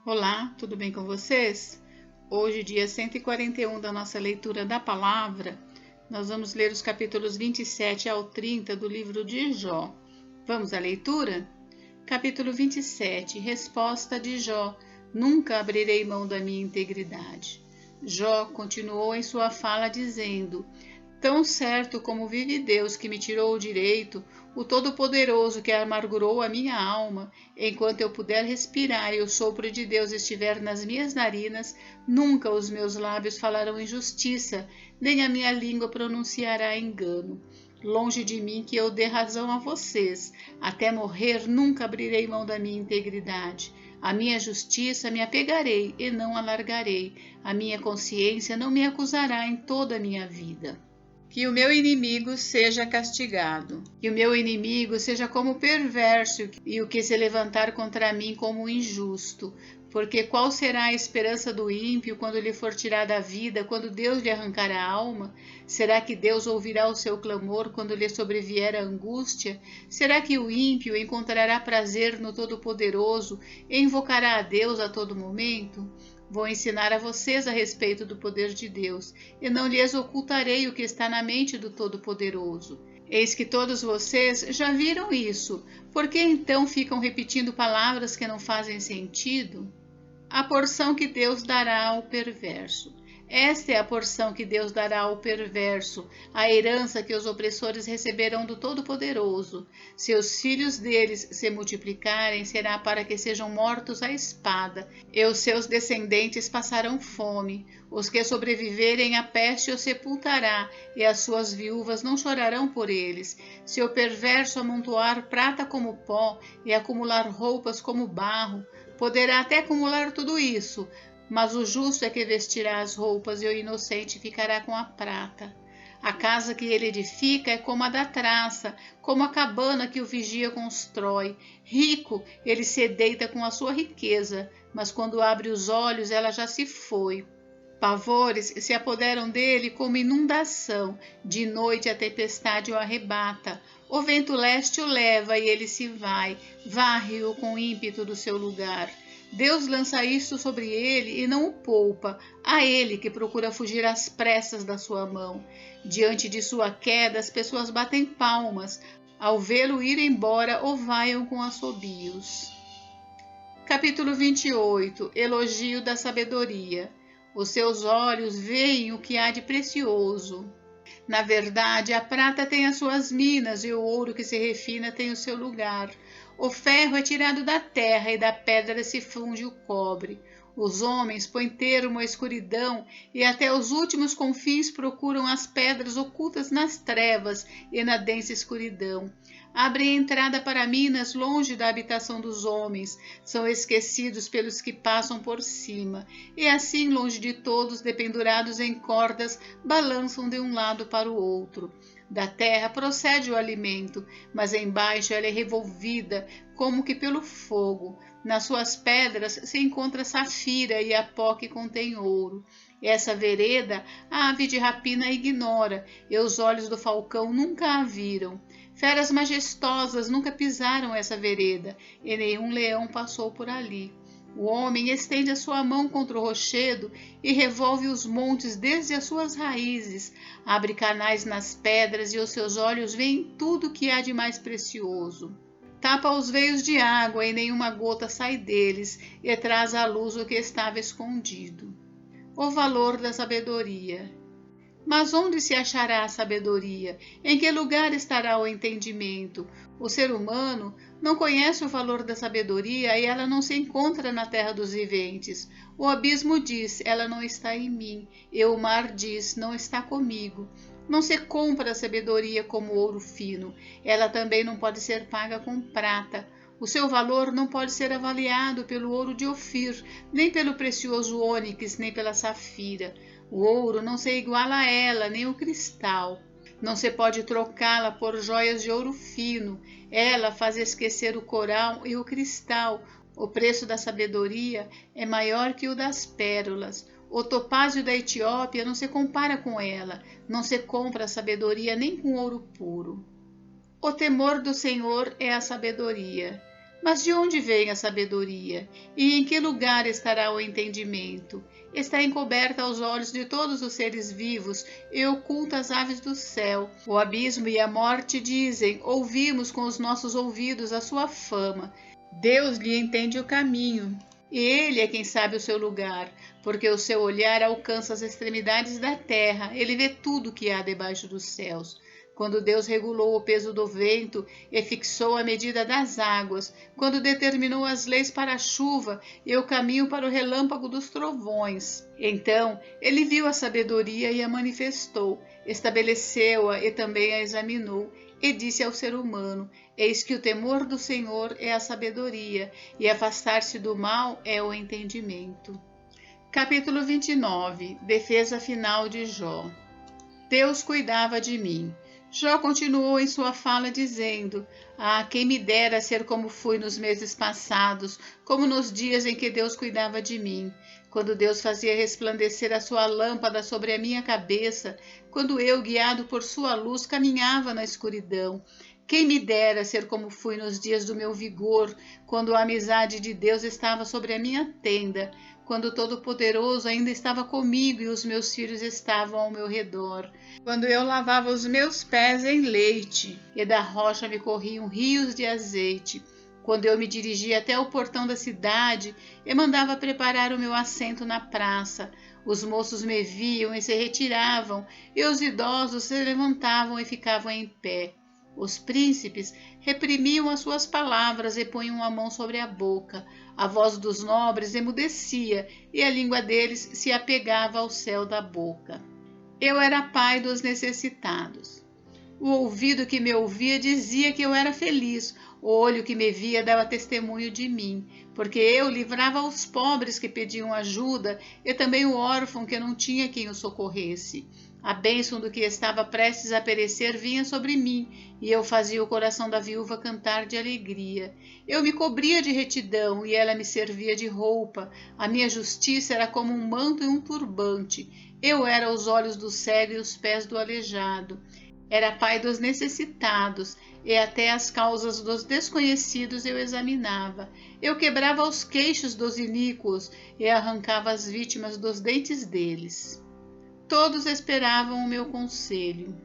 Olá, tudo bem com vocês? Hoje, dia 141 da nossa leitura da palavra, nós vamos ler os capítulos 27 ao 30 do livro de Jó. Vamos à leitura? Capítulo 27, resposta de Jó: nunca abrirei mão da minha integridade. Jó continuou em sua fala dizendo: tão certo como vive Deus que me tirou o direito, o Todo-Poderoso que amargurou a minha alma, enquanto eu puder respirar e o sopro de Deus estiver nas minhas narinas, nunca os meus lábios falarão injustiça, nem a minha língua pronunciará engano. Longe de mim que eu dê razão a vocês. Até morrer nunca abrirei mão da minha integridade. A minha justiça me apegarei e não alargarei. A minha consciência não me acusará em toda a minha vida. Que o meu inimigo seja castigado, que o meu inimigo seja como perverso e o que se levantar contra mim como injusto. Porque qual será a esperança do ímpio quando lhe for tirada a vida, quando Deus lhe arrancar a alma? Será que Deus ouvirá o seu clamor quando lhe sobrevier a angústia? Será que o ímpio encontrará prazer no Todo-Poderoso e invocará a Deus a todo momento? Vou ensinar a vocês a respeito do poder de Deus, e não lhes ocultarei o que está na mente do Todo-Poderoso. Eis que todos vocês já viram isso, por que então ficam repetindo palavras que não fazem sentido? A porção que Deus dará ao perverso. Esta é a porção que Deus dará ao perverso, a herança que os opressores receberão do Todo-Poderoso. Se os filhos deles se multiplicarem, será para que sejam mortos à espada, e os seus descendentes passarão fome. Os que sobreviverem à peste os sepultará, e as suas viúvas não chorarão por eles. Se o perverso amontoar prata como pó e acumular roupas como barro, poderá até acumular tudo isso, mas o justo é que vestirá as roupas e o inocente ficará com a prata. A casa que ele edifica é como a da traça, como a cabana que o vigia constrói. Rico, ele se deita com a sua riqueza, mas quando abre os olhos ela já se foi. Pavores se apoderam dele como inundação, de noite a tempestade o arrebata. O vento leste o leva e ele se vai, varre-o com ímpeto do seu lugar. Deus lança isto sobre ele e não o poupa, a ele que procura fugir às pressas da sua mão. Diante de sua queda, as pessoas batem palmas, ao vê-lo ir embora ou vaiam com assobios. Capítulo 28, Elogio da sabedoria. Os seus olhos veem o que há de precioso. Na verdade, a prata tem as suas minas e o ouro que se refina tem o seu lugar. O ferro é tirado da terra e da pedra se funde o cobre. Os homens põem termo à escuridão e até os últimos confins procuram as pedras ocultas nas trevas e na densa escuridão. Abrem entrada para minas longe da habitação dos homens, são esquecidos pelos que passam por cima, e assim longe de todos, dependurados em cordas, balançam de um lado para o outro. Da terra procede o alimento, mas embaixo ela é revolvida, como que pelo fogo. Nas suas pedras se encontra safira e a pó que contém ouro. Essa vereda a ave de rapina ignora, e os olhos do falcão nunca a viram. Feras majestosas nunca pisaram essa vereda, e nenhum leão passou por ali. O homem estende a sua mão contra o rochedo e revolve os montes desde as suas raízes. Abre canais nas pedras e os seus olhos veem tudo o que há de mais precioso. Tapa os veios de água e nenhuma gota sai deles, e traz à luz o que estava escondido. O valor da sabedoria. Mas onde se achará a sabedoria? Em que lugar estará o entendimento? O ser humano não conhece o valor da sabedoria e ela não se encontra na terra dos viventes. O abismo diz, ela não está em mim, e o mar diz, não está comigo. Não se compra a sabedoria como ouro fino, ela também não pode ser paga com prata. O seu valor não pode ser avaliado pelo ouro de Ofir, nem pelo precioso ônix, nem pela safira. O ouro não se iguala a ela, nem o cristal. Não se pode trocá-la por joias de ouro fino. Ela faz esquecer o coral e o cristal. O preço da sabedoria é maior que o das pérolas. O topázio da Etiópia não se compara com ela. Não se compra a sabedoria nem com ouro puro. O temor do Senhor é a sabedoria. Mas de onde vem a sabedoria? E em que lugar estará o entendimento? Está encoberta aos olhos de todos os seres vivos e oculta às aves do céu. O abismo e a morte dizem: ouvimos com os nossos ouvidos a sua fama. Deus lhe entende o caminho, e ele é quem sabe o seu lugar, porque o seu olhar alcança as extremidades da terra, ele vê tudo que há debaixo dos céus. Quando Deus regulou o peso do vento e fixou a medida das águas, quando determinou as leis para a chuva e o caminho para o relâmpago dos trovões. Então ele viu a sabedoria e a manifestou, estabeleceu-a e também a examinou, e disse ao ser humano: eis que o temor do Senhor é a sabedoria, e afastar-se do mal é o entendimento. Capítulo 29. Defesa final de Jó. Deus cuidava de mim. Jó continuou em sua fala dizendo: quem me dera ser como fui nos meses passados, como nos dias em que Deus cuidava de mim, quando Deus fazia resplandecer a sua lâmpada sobre a minha cabeça, quando eu, guiado por sua luz, caminhava na escuridão. Quem me dera ser como fui nos dias do meu vigor, quando a amizade de Deus estava sobre a minha tenda, quando o Todo-Poderoso ainda estava comigo e os meus filhos estavam ao meu redor, quando eu lavava os meus pés em leite e da rocha me corriam rios de azeite, quando eu me dirigia até o portão da cidade e mandava preparar o meu assento na praça. Os moços me viam e se retiravam, e os idosos se levantavam e ficavam em pé. Os príncipes reprimiam as suas palavras e punham a mão sobre a boca. A voz dos nobres emudecia e a língua deles se apegava ao céu da boca. Eu era pai dos necessitados. O ouvido que me ouvia dizia que eu era feliz. O olho que me via dava testemunho de mim, porque eu livrava os pobres que pediam ajuda e também o órfão que não tinha quem o socorresse. A bênção do que estava prestes a perecer vinha sobre mim, e eu fazia o coração da viúva cantar de alegria. Eu me cobria de retidão, e ela me servia de roupa. A minha justiça era como um manto e um turbante. Eu era os olhos do cego e os pés do aleijado. Era pai dos necessitados, e até as causas dos desconhecidos eu examinava. Eu quebrava os queixos dos iníquos e arrancava as vítimas dos dentes deles. Todos esperavam o meu conselho.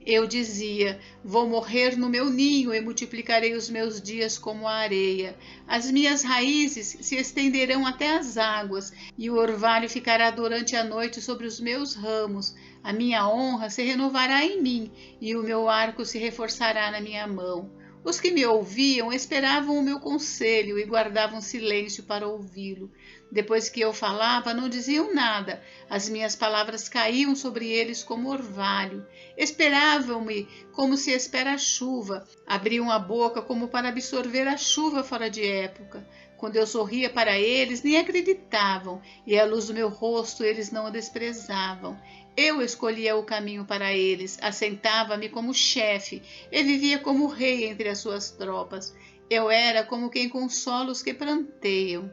Eu dizia: vou morrer no meu ninho e multiplicarei os meus dias como a areia. As minhas raízes se estenderão até as águas, e o orvalho ficará durante a noite sobre os meus ramos. A minha honra se renovará em mim, e o meu arco se reforçará na minha mão. Os que me ouviam esperavam o meu conselho e guardavam silêncio para ouvi-lo. Depois que eu falava, não diziam nada. As minhas palavras caíam sobre eles como orvalho. Esperavam-me como se espera a chuva. Abriam a boca como para absorver a chuva fora de época. Quando eu sorria para eles, nem acreditavam, e a luz do meu rosto eles não a desprezavam. Eu escolhia o caminho para eles, assentava-me como chefe e vivia como rei entre as suas tropas. Eu era como quem consola os que pranteiam.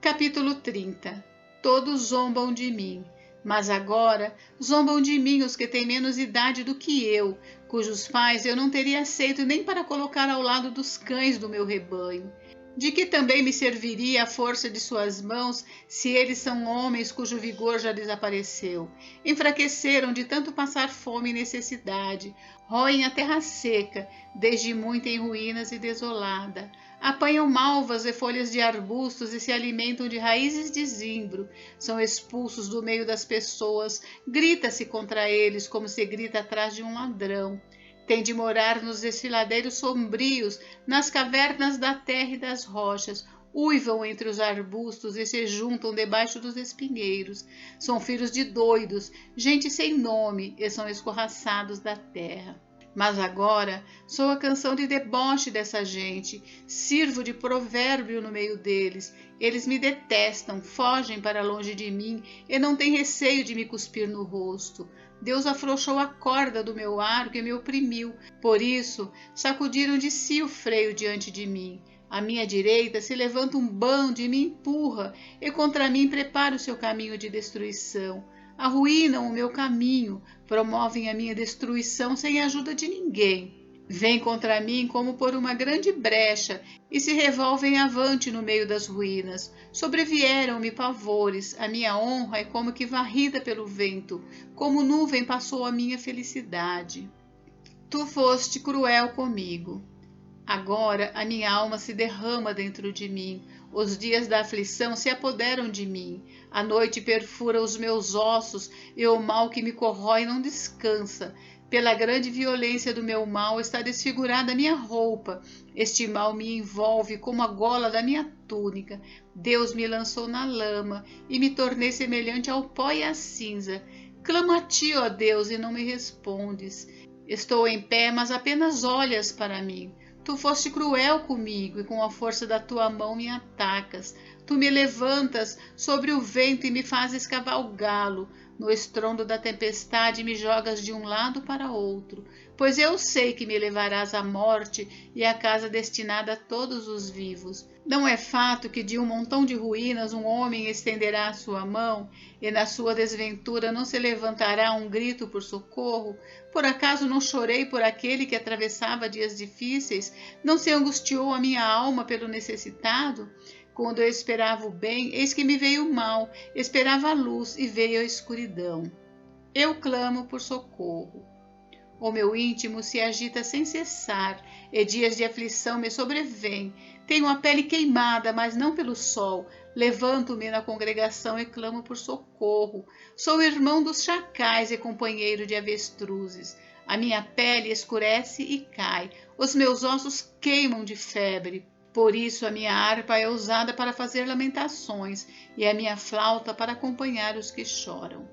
Capítulo 30. Todos zombam de mim, mas agora zombam de mim os que têm menos idade do que eu, cujos pais eu não teria aceito nem para colocar ao lado dos cães do meu rebanho. De que também me serviria a força de suas mãos, se eles são homens cujo vigor já desapareceu? Enfraqueceram de tanto passar fome e necessidade, roem a terra seca, desde muito em ruínas e desolada. Apanham malvas e folhas de arbustos e se alimentam de raízes de zimbro. São expulsos do meio das pessoas, grita-se contra eles como se grita atrás de um ladrão. Têm de morar nos desfiladeiros sombrios, nas cavernas da terra e das rochas, uivam entre os arbustos e se juntam debaixo dos espinheiros. São filhos de doidos, gente sem nome, e são escorraçados da terra. Mas agora sou a canção de deboche dessa gente, sirvo de provérbio no meio deles. Eles me detestam, fogem para longe de mim e não têm receio de me cuspir no rosto. Deus afrouxou a corda do meu arco e me oprimiu. Por isso, sacudiram de si o freio diante de mim. À minha direita se levanta um bando e me empurra, e contra mim prepara o seu caminho de destruição. Arruinam o meu caminho, promovem a minha destruição sem a ajuda de ninguém. Vêm contra mim como por uma grande brecha e se revolvem avante no meio das ruínas. Sobrevieram-me pavores, a minha honra é como que varrida pelo vento, como nuvem passou a minha felicidade. Tu foste cruel comigo. Agora a minha alma se derrama dentro de mim, os dias da aflição se apoderam de mim, a noite perfura os meus ossos e o mal que me corrói não descansa. Pela grande violência do meu mal está desfigurada a minha roupa, este mal me envolve como a gola da minha túnica. Deus me lançou na lama e me tornei semelhante ao pó e à cinza. Clamo a ti, ó Deus, e não me respondes. Estou em pé, mas apenas olhas para mim. Tu foste cruel comigo e com a força da tua mão me atacas. Tu me levantas sobre o vento e me fazes cavalgá-lo. No estrondo da tempestade me jogas de um lado para outro, pois eu sei que me levarás à morte e à casa destinada a todos os vivos. Não é fato que de um montão de ruínas um homem estenderá a sua mão e na sua desventura não se levantará um grito por socorro? Por acaso não chorei por aquele que atravessava dias difíceis? Não se angustiou a minha alma pelo necessitado? Quando eu esperava o bem, eis que me veio o mal, esperava a luz e veio a escuridão. Eu clamo por socorro. O meu íntimo se agita sem cessar, e dias de aflição me sobrevêm. Tenho a pele queimada, mas não pelo sol. Levanto-me na congregação e clamo por socorro. Sou irmão dos chacais e companheiro de avestruzes. A minha pele escurece e cai, os meus ossos queimam de febre. Por isso a minha harpa é usada para fazer lamentações e a minha flauta para acompanhar os que choram.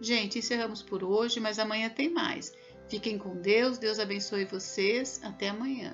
Gente, encerramos por hoje, mas amanhã tem mais. Fiquem com Deus, Deus abençoe vocês. Até amanhã.